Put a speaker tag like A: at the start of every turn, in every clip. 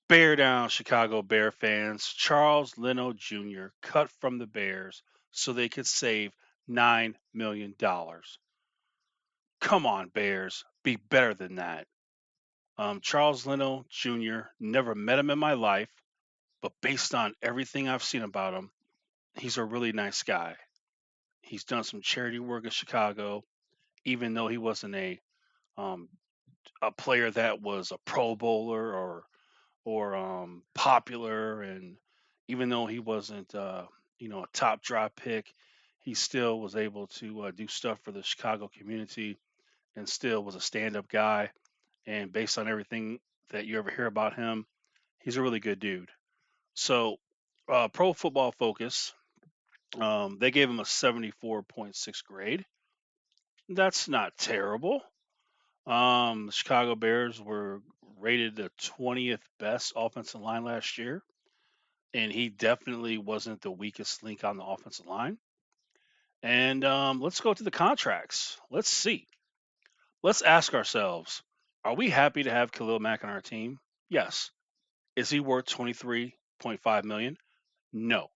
A: Bear down, Chicago Bear fans. Charles Leno Jr. cut from the Bears so they could save $9 million. Come on, Bears. Be better than that. Charles Leno Jr. never met him in my life, but based on everything I've seen about him, he's a really nice guy. He's done some charity work in Chicago, even though he wasn't um, a player that was a Pro Bowler or popular, and even though he wasn't a top drop pick, he still was able to do stuff for the Chicago community and still was a stand up guy. And based on everything that you ever hear about him, he's a really good dude. So, Pro Football Focus, they gave him a 74.6 grade. That's not terrible. The Chicago Bears were rated the 20th best offensive line last year, and he definitely wasn't the weakest link on the offensive line. And let's go to the contracts. Let's see. Let's ask ourselves: are we happy to have Khalil Mack on our team? Yes. Is he worth 23.5 million? No.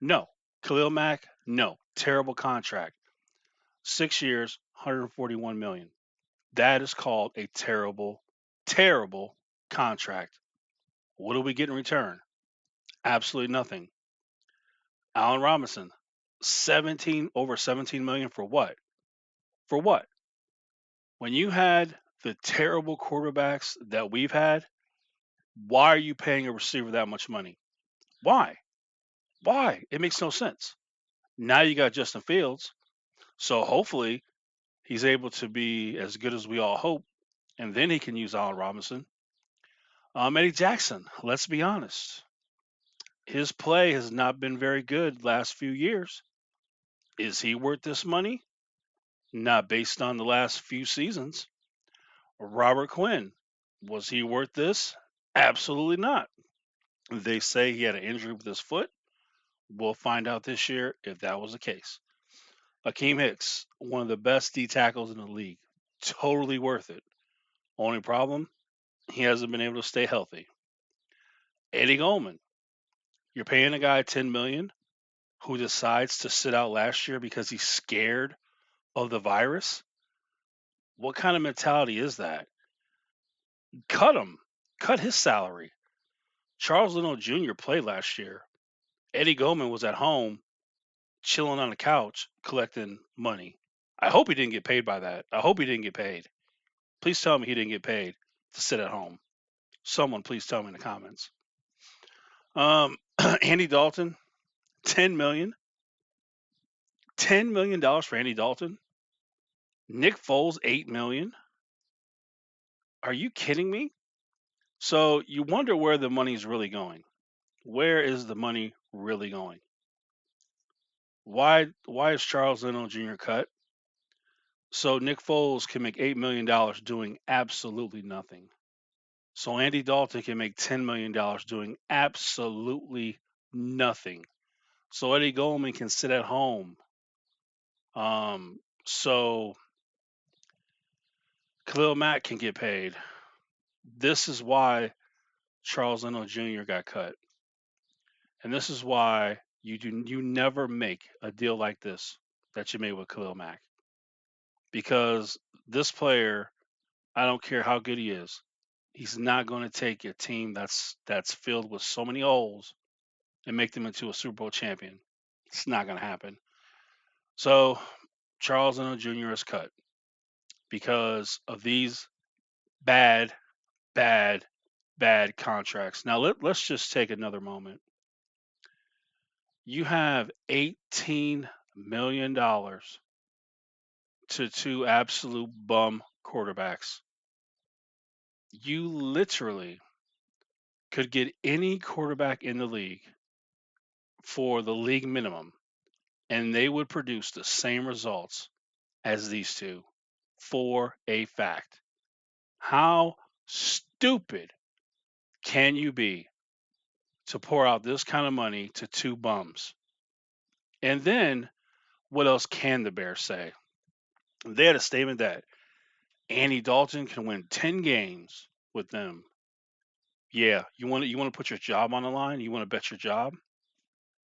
A: No. Khalil Mack? No. Terrible contract. 6 years, 141 million. That is called a terrible, terrible contract. What do we get in return? Absolutely nothing. Allen Robinson, 17 million for what? For what? When you had the terrible quarterbacks that we've had, why are you paying a receiver that much money? Why? Why? It makes no sense. Now you got Justin Fields, so hopefully he's able to be as good as we all hope, and then he can use Allen Robinson. Eddie Jackson, let's be honest, his play has not been very good last few years. Is he worth this money? Not based on the last few seasons. Robert Quinn, was he worth this? Absolutely not. They say he had an injury with his foot. We'll find out this year if that was the case. Akeem Hicks, one of the best D tackles in the league. Totally worth it. Only problem, he hasn't been able to stay healthy. Eddie Goldman, you're paying a guy 10 million who decides to sit out last year because he's scared of the virus. What kind of mentality is that? Cut him. Cut his salary. Charles Leno Jr. played last year. Eddie Goldman was at home chilling on the couch collecting money. I hope he didn't get paid by that. I hope he didn't get paid. Please tell me he didn't get paid to sit at home. Someone please tell me in the comments. Andy Dalton, 10 million. $10 million for Andy Dalton. Nick Foles, 8 million. Are you kidding me? So you wonder where the money's really going. Where is the money really going? Why is Charles Leno Jr. cut? So Nick Foles can make $8 million doing absolutely nothing. So Andy Dalton can make $10 million doing absolutely nothing. So Eddie Goldman can sit at home. So Khalil Mack can get paid. This is why Charles Leno Jr. got cut, and this is why you never make a deal like this that you made with Khalil Mack, because this player, I don't care how good he is, he's not going to take a team that's filled with so many holes and make them into a Super Bowl champion. It's not going to happen. So Charles Leno Jr. is cut because of these bad, bad, bad contracts. Now let's just take another moment. You have $18 million to two absolute bum quarterbacks. You literally could get any quarterback in the league for the league minimum, and they would produce the same results as these two for a fact. How stupid can you be to pour out this kind of money to two bums? And then what else can the Bears say? They had a statement that Andy Dalton can win 10 games with them. Yeah, you want to put your job on the line? You want to bet your job?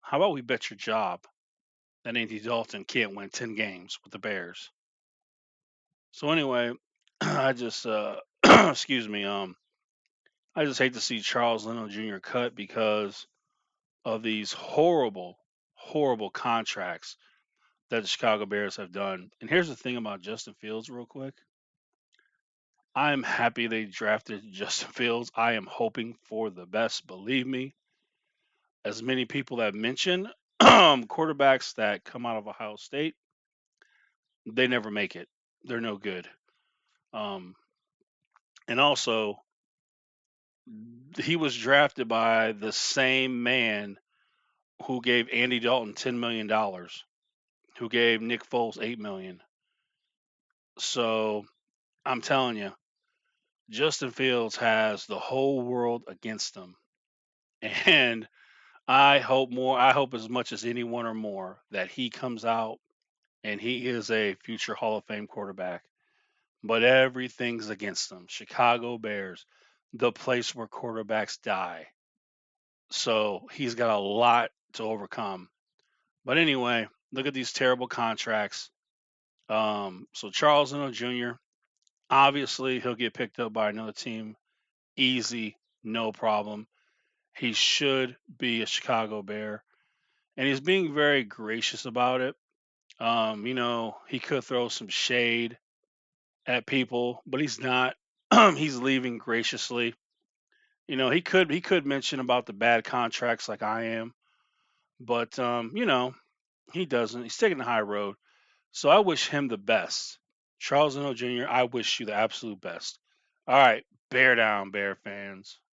A: How about we bet your job that Andy Dalton can't win 10 games with the Bears? So anyway, I just excuse me, I just hate to see Charles Leno Jr. cut because of these horrible, horrible contracts that the Chicago Bears have done. And here's the thing about Justin Fields, real quick. I am happy they drafted Justin Fields. I am hoping for the best. Believe me, as many people have mentioned, quarterbacks that come out of Ohio State, they never make it. They're no good. Um, and also, he was drafted by the same man who gave Andy Dalton $10 million, who gave Nick Foles $8 million. So I'm telling you, Justin Fields has the whole world against him, and I hope as much as anyone or more that he comes out and he is a future Hall of Fame quarterback. But everything's against him. Chicago Bears, the place where quarterbacks die. So he's got a lot to overcome. But anyway, look at these terrible contracts. So Charles Leno Jr., obviously he'll get picked up by another team. Easy, no problem. He should be a Chicago Bear. And he's being very gracious about it. He could throw some shade at people, but he's not. He's leaving graciously. He could mention about the bad contracts like I am, but he doesn't. He's taking the high road. So I wish him the best. Charles Leno Jr., I wish you the absolute best. All right, bear down, Bear fans.